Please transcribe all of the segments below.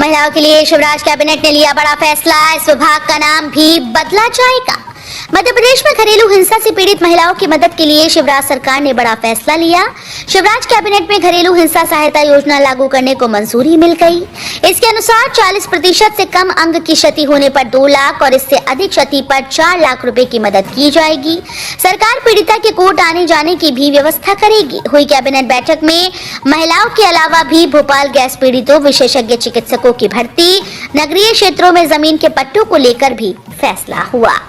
महिलाओं के लिए शिवराज कैबिनेट ने लिया बड़ा फैसला, इस विभाग का नाम भी बदला जाएगा। मध्य प्रदेश में घरेलू हिंसा से पीड़ित महिलाओं की मदद के लिए शिवराज सरकार ने बड़ा फैसला लिया। शिवराज कैबिनेट में घरेलू हिंसा सहायता योजना लागू करने को मंजूरी मिल गई। इसके अनुसार 40% से कम अंग की क्षति होने पर 2 लाख और इससे अधिक क्षति पर 4 लाख रुपए की मदद की जाएगी। सरकार पीड़िता के कोर्ट आने जाने की भी व्यवस्था करेगी। हुई कैबिनेट बैठक में महिलाओं के अलावा भी भोपाल गैस पीड़ितों, विशेषज्ञ चिकित्सकों की भर्ती, नगरीय क्षेत्रों में जमीन के पट्टों को लेकर भी फैसला हुआ।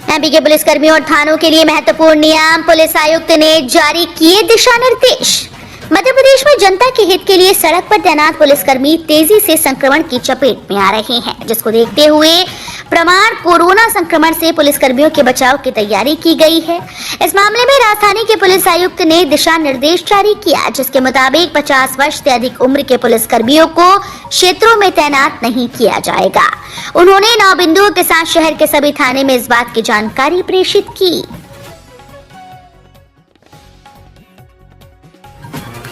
एमपी के पुलिसकर्मियों और थानों के लिए महत्वपूर्ण नियम, पुलिस आयुक्त ने जारी किए दिशा निर्देश। मध्य प्रदेश में जनता के हित के लिए सड़क पर तैनात पुलिसकर्मी तेजी से संक्रमण की चपेट में आ रहे हैं, जिसको देखते हुए प्रमाण कोरोना संक्रमण से पुलिसकर्मियों के बचाव की तैयारी की गई है। इस मामले में राजधानी के पुलिस आयुक्त ने दिशा निर्देश जारी किया, जिसके मुताबिक 50 वर्ष से अधिक उम्र के पुलिसकर्मियों को क्षेत्रों में तैनात नहीं किया जाएगा। उन्होंने 9 बिंदुओं के साथ शहर के सभी थाने में इस बात की जानकारी प्रेषित की।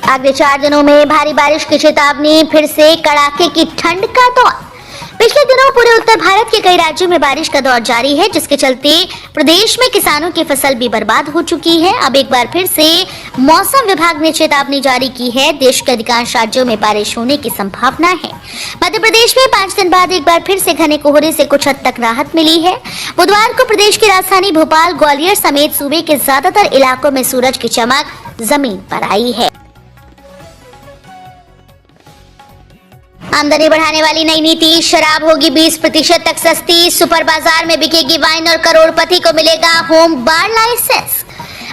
अगले 4 दिनों में भारी बारिश की चेतावनी, फिर से कड़ाके की ठंड का दौर। पिछले दिनों पूरे उत्तर भारत के कई राज्यों में बारिश का दौर जारी है, जिसके चलते प्रदेश में किसानों की फसल भी बर्बाद हो चुकी है। अब एक बार फिर से मौसम विभाग ने चेतावनी जारी की है। देश के अधिकांश राज्यों में बारिश होने की संभावना है। मध्य प्रदेश में 5 दिन बाद एक बार फिर से घने कोहरे से कुछ हद तक राहत मिली है। बुधवार को प्रदेश की राजधानी भोपाल, ग्वालियर समेत सूबे के ज्यादातर इलाकों में सूरज की चमक जमीन पर आई है। आमदनी बढ़ाने वाली नई नीति, शराब होगी 20% तक सस्ती, सुपर बाजार में बिकेगी वाइन और करोड़पति को मिलेगा होम बार लाइसेंस।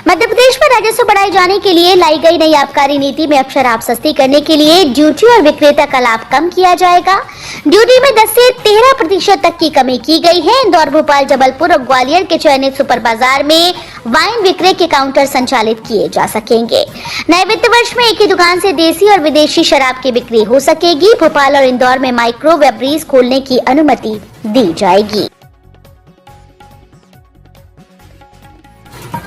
मध्य प्रदेश में राजस्व बढ़ाए जाने के लिए लाई गई नई आबकारी नीति में अब शराब सस्ती करने के लिए ड्यूटी और विक्रेता का लाभ कम किया जाएगा। ड्यूटी में 10 से 13% तक की कमी की गई है। इंदौर, भोपाल, जबलपुर और ग्वालियर के चयनित सुपर बाजार में वाइन विक्रय के काउंटर संचालित किए जा सकेंगे। नए वित्त वर्ष में एक ही दुकान से देसी और विदेशी शराब की बिक्री हो सकेगी। भोपाल और इंदौर में माइक्रो ब्रेवरीज खोलने की अनुमति दी जाएगी।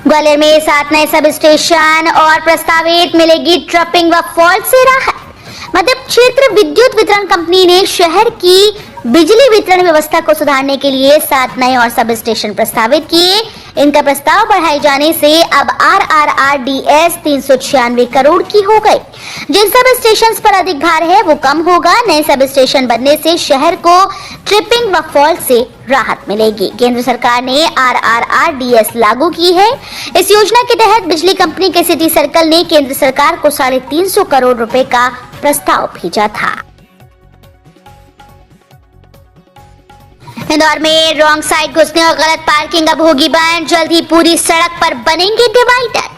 ग्वालियर में 7 नए सब स्टेशन और प्रस्तावित मिलेगी ट्रपिंग व फॉल्ट से राहत। मध्य क्षेत्र विद्युत वितरण कंपनी ने शहर की बिजली वितरण व्यवस्था को सुधारने के लिए 7 नए और सब स्टेशन प्रस्तावित किए। इनका प्रस्ताव बढ़ाए जाने से अब RRRDS 396 करोड़ की हो गई। जिन सब स्टेशन पर अधिक भार है वो कम होगा। नए सब स्टेशन बनने से शहर को ट्रिपिंग व फॉल्ट से राहत मिलेगी। केंद्र सरकार ने RRRDS लागू की है। इस योजना के तहत बिजली कंपनी के सिटी सर्कल ने केंद्र सरकार को 350 करोड़ रुपए का प्रस्ताव भेजा था। इंदौर में रॉन्ग साइड घुसने और गलत पार्किंग अब होगी बंद। जल्द ही पूरी सड़क पर बनेंगे डिवाइडर।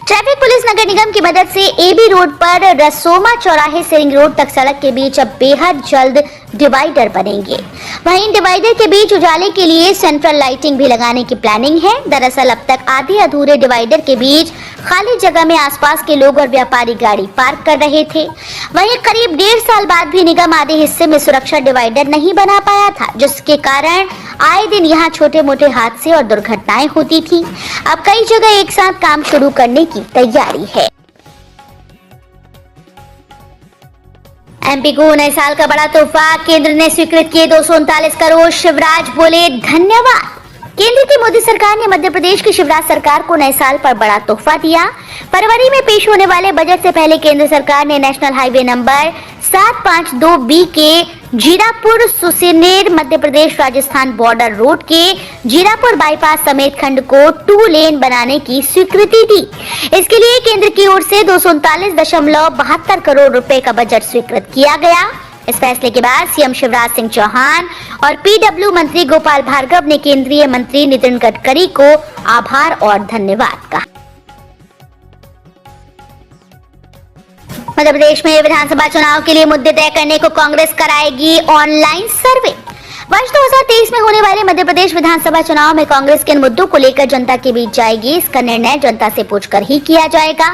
ट्रैफिक पुलिस नगर निगम की मदद से AB रोड पर रसोमा चौराहे से रिंग रोड तक सड़क के बीच अब बेहद जल्द डिवाइडर बनेंगे। वहीं डिवाइडर के बीच उजाले के लिए सेंट्रल लाइटिंग भी लगाने की प्लानिंग है। दरअसल अब तक आधे अधूरे डिवाइडर के बीच खाली जगह में आसपास के लोग और व्यापारी गाड़ी पार्क कर रहे थे। वहीं करीब 1.5 साल बाद भी निगम आधे हिस्से में सुरक्षा डिवाइडर नहीं बना पाया था, जिसके कारण आए दिन यहाँ छोटे मोटे हादसे और दुर्घटनाएं होती थी। अब कई जगह एक साथ काम शुरू करने की तैयारी है। एमपी को नए साल का बड़ा तोहफा, केंद्र ने स्वीकृत किए 239 करोड़। शिवराज बोले धन्यवाद। केंद्र की मोदी सरकार ने मध्य प्रदेश की शिवराज सरकार को नए साल पर बड़ा तोहफा दिया। फरवरी में पेश होने वाले बजट से पहले केंद्र सरकार ने नेशनल हाईवे नंबर 752B के जीरापुर सुसनेर मध्य प्रदेश राजस्थान बॉर्डर रोड के जीरापुर बाईपास समेत खंड को 2 लेन बनाने की स्वीकृति दी। इसके लिए केंद्र की ओर से 239.72 करोड़ रुपए का बजट स्वीकृत किया गया। इस फैसले के बाद सीएम शिवराज सिंह चौहान और PW मंत्री गोपाल भार्गव ने केंद्रीय मंत्री नितिन गडकरी को आभार और धन्यवाद कहा। मध्य प्रदेश में विधानसभा चुनाव के लिए मुद्दे तय करने को कांग्रेस कराएगी ऑनलाइन सर्वे। वर्ष 2023 में होने वाले मध्य प्रदेश विधानसभा चुनाव में कांग्रेस किन मुद्दों को लेकर जनता के बीच जाएगी, इसका निर्णय जनता से पूछकर ही किया जाएगा।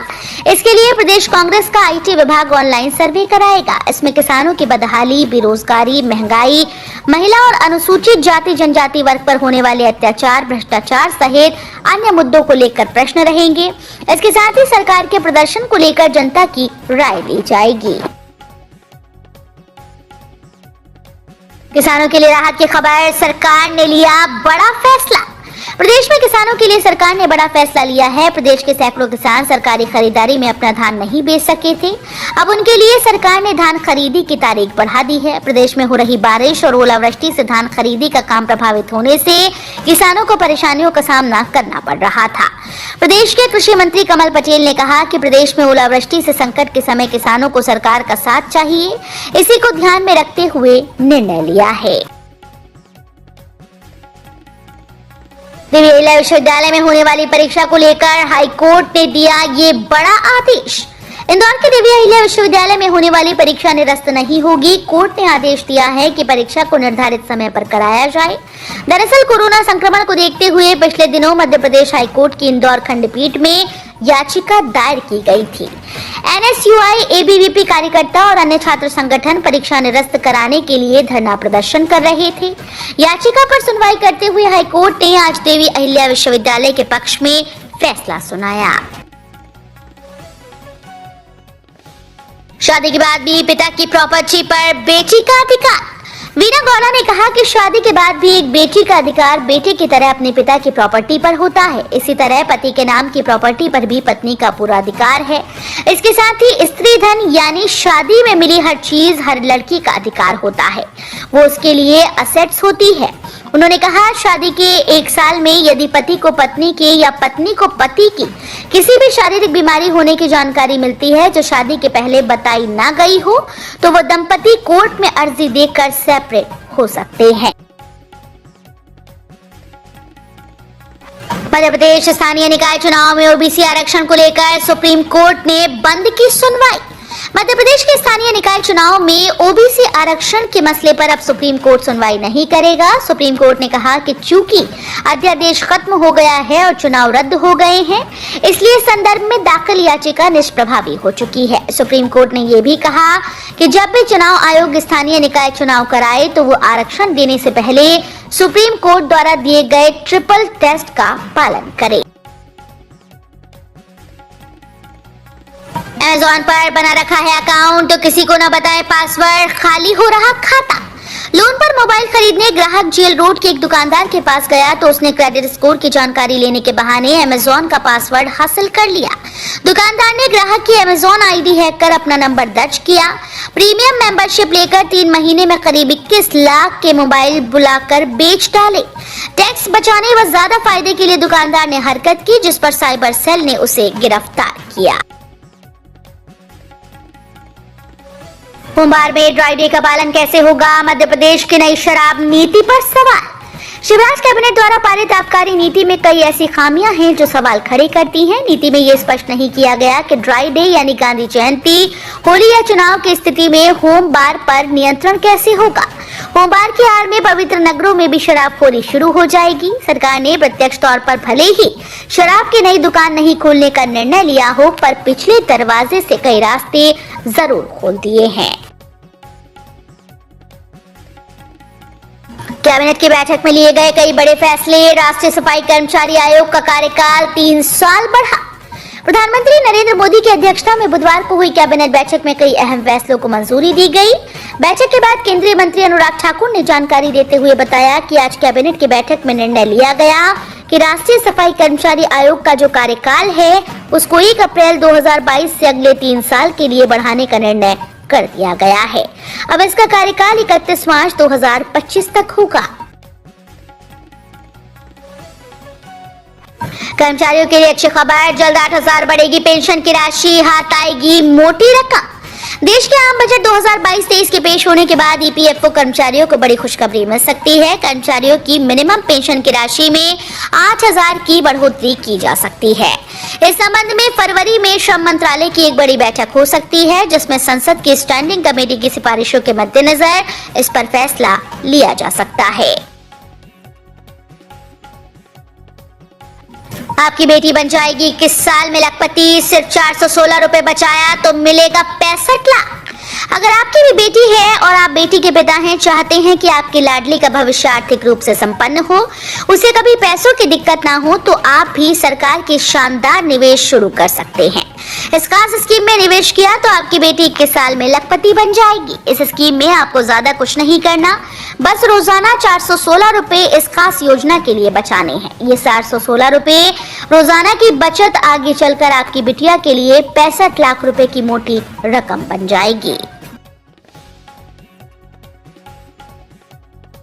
इसके लिए प्रदेश कांग्रेस का आईटी विभाग ऑनलाइन सर्वे कराएगा। इसमें किसानों की बदहाली, बेरोजगारी, महंगाई, महिला और अनुसूचित जाति जनजाति वर्ग पर होने वाले अत्याचार, भ्रष्टाचार सहित अन्य मुद्दों को लेकर प्रश्न रहेंगे। इसके साथ ही सरकार के प्रदर्शन को लेकर जनता की राय ली जाएगी। किसानों के लिए राहत की खबर, सरकार ने लिया बड़ा फैसला। प्रदेश में किसानों के लिए सरकार ने बड़ा फैसला लिया है। प्रदेश के सैकड़ों किसान सरकारी खरीदारी में अपना धान नहीं बेच सके थे। अब उनके लिए सरकार ने धान खरीदी की तारीख बढ़ा दी है। प्रदेश में हो रही बारिश और ओलावृष्टि से धान खरीदी का काम प्रभावित होने से किसानों को परेशानियों का सामना करना पड़ रहा था। प्रदेश के कृषि मंत्री कमल पटेल ने कहा कि प्रदेश में ओलावृष्टि से संकट के समय किसानों को सरकार का साथ चाहिए। इसी को ध्यान में रखते हुए निर्णय लिया है। देवी अहिल्या विश्वविद्यालय में होने वाली परीक्षा को लेकर हाईकोर्ट ने दिया ये बड़ा आदेश। इंदौर के देवी अहिल्या विश्वविद्यालय में होने वाली परीक्षा निरस्त नहीं होगी। कोर्ट ने आदेश दिया है कि परीक्षा को निर्धारित समय पर कराया जाए। दरअसल कोरोना संक्रमण को देखते हुए पिछले दिनों मध्य प्रदेश हाईकोर्ट की इंदौर खंडपीठ में याचिका दायर की गई थी। एनएसयूआई, एबीवीपी कार्यकर्ता और अन्य छात्र संगठन परीक्षा निरस्त कराने के लिए धरना प्रदर्शन कर रहे थे। याचिका पर सुनवाई करते हुए हाईकोर्ट ने आज देवी अहिल्या विश्वविद्यालय के पक्ष में फैसला सुनाया। शादी के बाद भी पिता की प्रॉपर्टी पर बेटी का अधिकार। वीना गौड़ा ने कहा कि शादी के बाद भी एक बेटी का अधिकार बेटे की तरह अपने पिता की प्रॉपर्टी पर होता है। इसी तरह पति के नाम की प्रॉपर्टी पर भी पत्नी का पूरा अधिकार है। इसके साथ ही स्त्री धन यानी शादी में मिली हर चीज हर लड़की का अधिकार होता है, वो उसके लिए असेट्स होती है। उन्होंने कहा शादी के 1 साल में यदि पति को पत्नी की या पत्नी को पति की किसी भी शारीरिक बीमारी होने की जानकारी मिलती है जो शादी के पहले बताई ना गई हो तो वो दंपति कोर्ट में अर्जी देकर सेपरेट हो सकते हैं। मध्य प्रदेश स्थानीय निकाय चुनाव में ओबीसी आरक्षण को लेकर सुप्रीम कोर्ट ने बंद की सुनवाई। मध्य प्रदेश के स्थानीय निकाय चुनाव में ओबीसी आरक्षण के मसले पर अब सुप्रीम कोर्ट सुनवाई नहीं करेगा। सुप्रीम कोर्ट ने कहा कि चूंकि अध्यादेश खत्म हो गया है और चुनाव रद्द हो गए हैं, इसलिए संदर्भ में दाखिल याचिका निष्प्रभावी हो चुकी है। सुप्रीम कोर्ट ने यह भी कहा कि जब भी चुनाव आयोग स्थानीय निकाय चुनाव कराए तो वो आरक्षण देने से पहले सुप्रीम कोर्ट द्वारा दिए गए ट्रिपल टेस्ट का पालन करे। अमेज़न पर बना रखा है अकाउंट तो किसी को न बताए पासवर्ड, खाली हो रहा खाता। लोन पर मोबाइल खरीदने ग्राहक जेल रोड के एक दुकानदार के पास गया तो उसने क्रेडिट स्कोर की जानकारी लेने के बहाने अमेज़न का पासवर्ड हासिल कर लिया। दुकानदार ने ग्राहक की अमेज़न आईडी हैक कर अपना नंबर दर्ज किया। प्रीमियम मेंबरशिप लेकर 3 महीने में करीब 21 लाख के मोबाइल बुलाकर बेच डाले। टैक्स बचाने व ज्यादा फायदे के लिए दुकानदार ने हरकत की, जिस पर साइबर सेल ने उसे गिरफ्तार किया। मुंबई में ड्राई डे का पालन कैसे होगा, मध्य प्रदेश की नई शराब नीति पर सवाल। शिवराज कैबिनेट द्वारा पारित आबकारी नीति में कई ऐसी खामियां हैं जो सवाल खड़े करती हैं। नीति में ये स्पष्ट नहीं किया गया कि ड्राई डे यानी गांधी जयंती, होली या चुनाव की स्थिति में होम बार पर नियंत्रण कैसे होगा। होम बार की आड़ में पवित्र नगरों में भी शराबखोरी शुरू हो जाएगी। सरकार ने प्रत्यक्ष तौर पर भले ही शराब की नई दुकान नहीं खोलने का निर्णय लिया हो, पर पिछले दरवाजे से कई रास्ते जरूर खोल दिए हैं। कैबिनेट की बैठक में लिए गए कई बड़े फैसले। राष्ट्रीय सफाई कर्मचारी आयोग का कार्यकाल 3 साल बढ़ा। प्रधानमंत्री नरेंद्र मोदी की अध्यक्षता में बुधवार को हुई कैबिनेट बैठक में कई अहम फैसलों को मंजूरी दी गई। बैठक के बाद केंद्रीय मंत्री अनुराग ठाकुर ने जानकारी देते हुए बताया कि आज कैबिनेट की बैठक में निर्णय लिया गया कि राष्ट्रीय सफाई कर्मचारी आयोग का जो कार्यकाल है उसको 1 अप्रैल 2022 से अगले 3 साल के लिए बढ़ाने का निर्णय कर दिया गया है। अब इसका कार्यकाल 31 मार्च 2025 तक होगा। कर्मचारियों के लिए अच्छी खबर, जल्द 8,000 बढ़ेगी पेंशन की राशि, हाथ आएगी मोटी रकम। देश के आम बजट 2022-23 के पेश होने के बाद ईपीएफओ कर्मचारियों को बड़ी खुशखबरी मिल सकती है। कर्मचारियों की मिनिमम पेंशन की राशि में 8,000 की बढ़ोतरी की जा सकती है। इस संबंध में फरवरी में श्रम मंत्रालय की एक बड़ी बैठक हो सकती है, जिसमें संसद की स्टैंडिंग कमेटी की सिफारिशों के मद्देनजर इस पर फैसला लिया जा सकता है। आपकी बेटी बन जाएगी 21 साल में लखपति, सिर्फ 416 रुपए बचाया तो मिलेगा 65 लाख। अगर आपकी भी बेटी है और आप बेटी के पिता हैं, चाहते हैं कि आपकी लाडली का भविष्य आर्थिक रूप से संपन्न हो, उसे कभी पैसों की दिक्कत ना हो, तो आप भी सरकार की शानदार निवेश शुरू कर सकते हैं। इस खास स्कीम में निवेश किया तो आपकी बेटी 21 साल में लखपति बन जाएगी। इस स्कीम में आपको ज्यादा कुछ नहीं करना, बस रोजाना 416 रुपए इस खास योजना के लिए बचाने हैं। ये 416 रुपए रोजाना की बचत आगे चलकर आपकी बिटिया के लिए 65 लाख रुपए की मोटी रकम बन जाएगी।